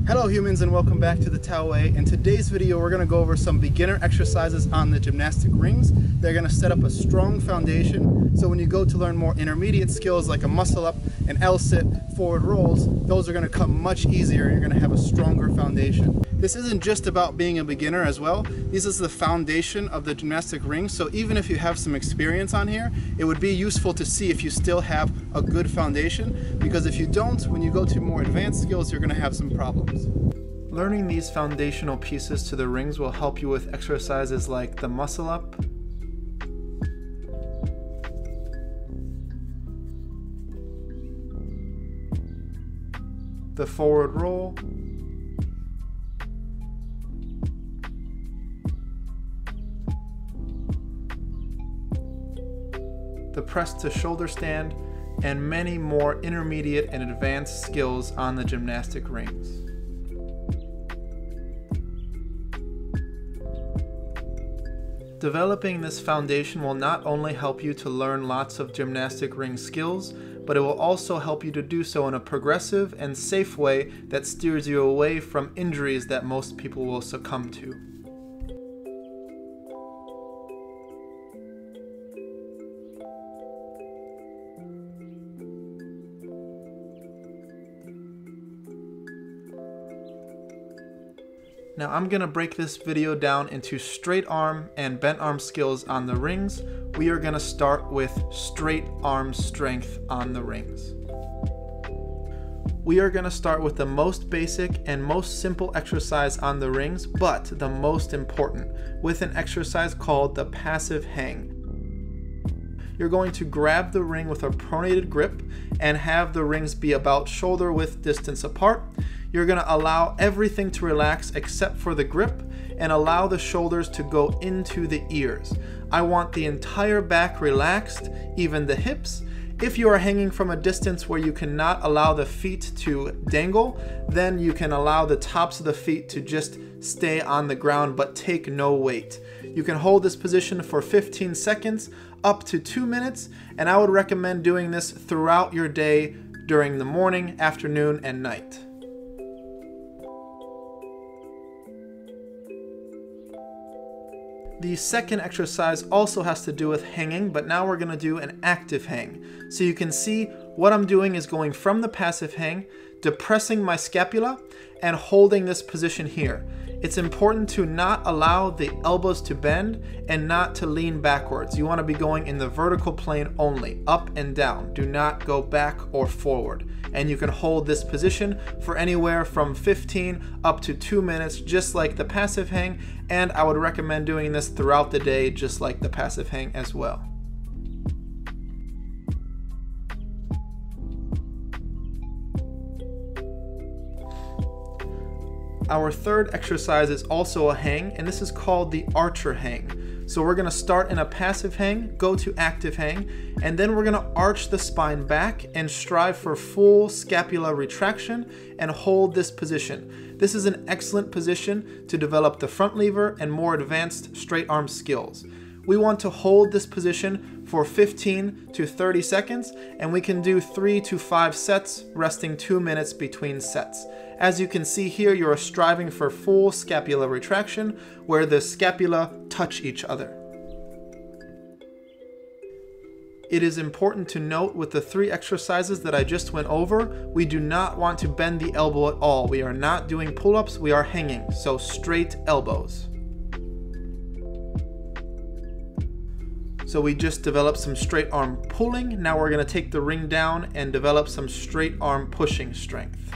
Hello humans, and welcome back to the Tao Way. In today's video we're going to go over some beginner exercises on the gymnastic rings. They're going to set up a strong foundation, so when you go to learn more intermediate skills like a muscle up, an L-sit, forward rolls, those are going to come much easier. You're going to have a stronger foundation. This isn't just about being a beginner as well. This is the foundation of the gymnastic ring, so even if you have some experience on here, it would be useful to see if you still have a good foundation, because if you don't, when you go to more advanced skills, you're going to have some problems. Learning these foundational pieces to the rings will help you with exercises like the muscle up, the forward roll, the press to shoulder stand, and many more intermediate and advanced skills on the gymnastic rings. Developing this foundation will not only help you to learn lots of gymnastic ring skills, but it will also help you to do so in a progressive and safe way that steers you away from injuries that most people will succumb to. Now I'm going to break this video down into straight arm and bent arm skills on the rings. We are going to start with straight arm strength on the rings. We are going to start with the most basic and most simple exercise on the rings, but the most important, with an exercise called the passive hang. You're going to grab the ring with a pronated grip and have the rings be about shoulder width distance apart. You're going to allow everything to relax except for the grip and allow the shoulders to go into the ears. I want the entire back relaxed, even the hips. If you are hanging from a distance where you cannot allow the feet to dangle, then you can allow the tops of the feet to just stay on the ground but take no weight. You can hold this position for 15 seconds up to 2 minutes, and I would recommend doing this throughout your day during the morning, afternoon, and night. The second exercise also has to do with hanging, but now we're going to do an active hang. So you can see what I'm doing is going from the passive hang, depressing my scapula, and holding this position here. It's important to not allow the elbows to bend and not to lean backwards. You want to be going in the vertical plane only, up and down. Do not go back or forward. And you can hold this position for anywhere from 15 up to 2 minutes, just like the passive hang, and I would recommend doing this throughout the day, just like the passive hang as well. Our third exercise is also a hang, and this is called the archer hang. So we're going to start in a passive hang, go to active hang, and then we're going to arch the spine back and strive for full scapula retraction and hold this position. This is an excellent position to develop the front lever and more advanced straight arm skills. We want to hold this position for 15 to 30 seconds, and we can do 3 to 5 sets, resting 2 minutes between sets. As you can see here, you are striving for full scapular retraction, where the scapula touch each other. It is important to note with the 3 exercises that I just went over, we do not want to bend the elbow at all. We are not doing pull-ups, we are hanging, so straight elbows. So we just developed some straight arm pulling. Now we're going to take the ring down and develop some straight arm pushing strength.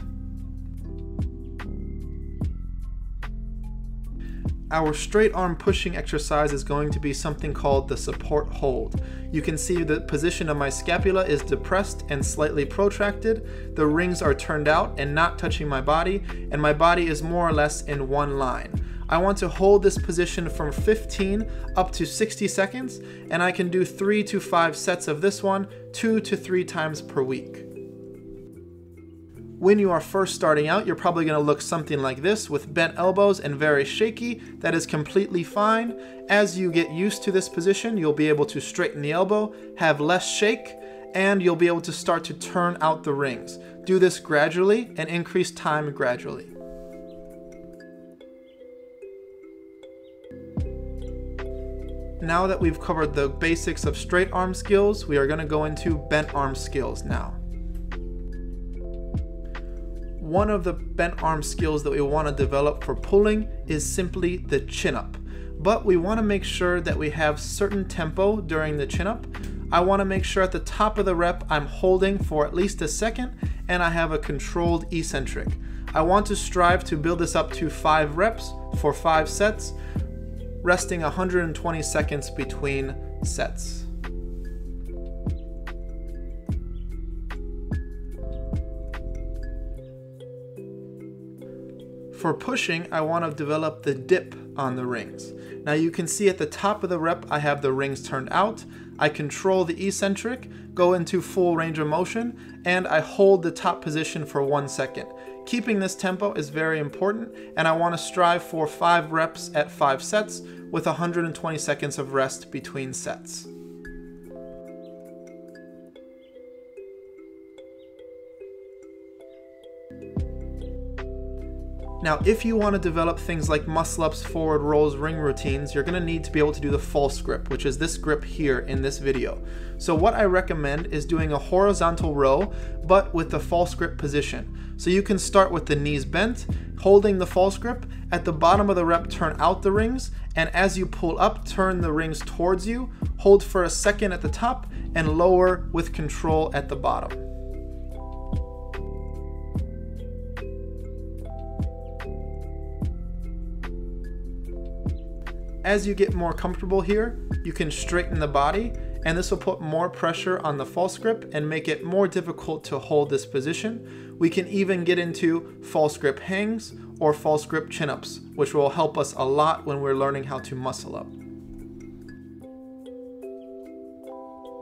Our straight arm pushing exercise is going to be something called the support hold. You can see the position of my scapula is depressed and slightly protracted. The rings are turned out and not touching my body, and my body is more or less in one line. I want to hold this position from 15 up to 60 seconds, and I can do 3 to 5 sets of this one 2 to 3 times per week. When you are first starting out, you're probably going to look something like this with bent elbows and very shaky. That is completely fine. As you get used to this position, you'll be able to straighten the elbow, have less shake, and you'll be able to start to turn out the rings. Do this gradually and increase time gradually. Now that we've covered the basics of straight arm skills, we are going to go into bent arm skills now. One of the bent arm skills that we want to develop for pulling is simply the chin up. But we want to make sure that we have certain tempo during the chin up. I want to make sure at the top of the rep I'm holding for at least a second and I have a controlled eccentric. I want to strive to build this up to 5 reps for 5 sets, resting 120 seconds between sets. For pushing, I want to develop the dip on the rings. Now you can see at the top of the rep I have the rings turned out, I control the eccentric, go into full range of motion, and I hold the top position for 1 second. Keeping this tempo is very important, and I want to strive for 5 reps at 5 sets with 120 seconds of rest between sets. Now, if you want to develop things like muscle-ups, forward rolls, ring routines, you're going to need to be able to do the false grip, which is this grip here in this video. So what I recommend is doing a horizontal row, but with the false grip position. So you can start with the knees bent, holding the false grip. At the bottom of the rep, turn out the rings, and as you pull up, turn the rings towards you, hold for a second at the top, and lower with control at the bottom. As you get more comfortable here, you can straighten the body, and this will put more pressure on the false grip and make it more difficult to hold this position. We can even get into false grip hangs or false grip chin-ups, which will help us a lot when we're learning how to muscle up.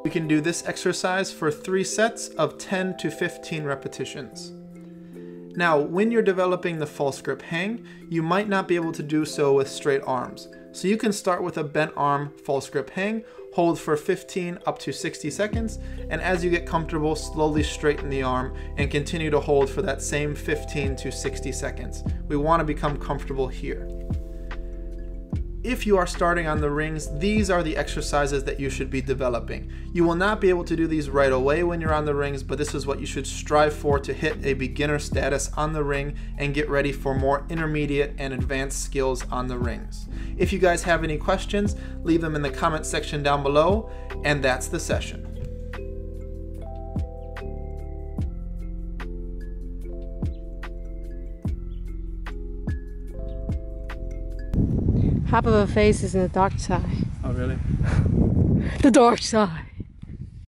We can do this exercise for 3 sets of 10 to 15 repetitions. Now, when you're developing the false grip hang, you might not be able to do so with straight arms. So you can start with a bent arm false grip hang, hold for 15 up to 60 seconds, and as you get comfortable, slowly straighten the arm and continue to hold for that same 15 to 60 seconds. We want to become comfortable here. If you are starting on the rings, these are the exercises that you should be developing. You will not be able to do these right away when you're on the rings, but this is what you should strive for to hit a beginner status on the ring and get ready for more intermediate and advanced skills on the rings. If you guys have any questions, leave them in the comment section down below, and that's the session. Half of her face is in the dark side. Oh, really? The dark side.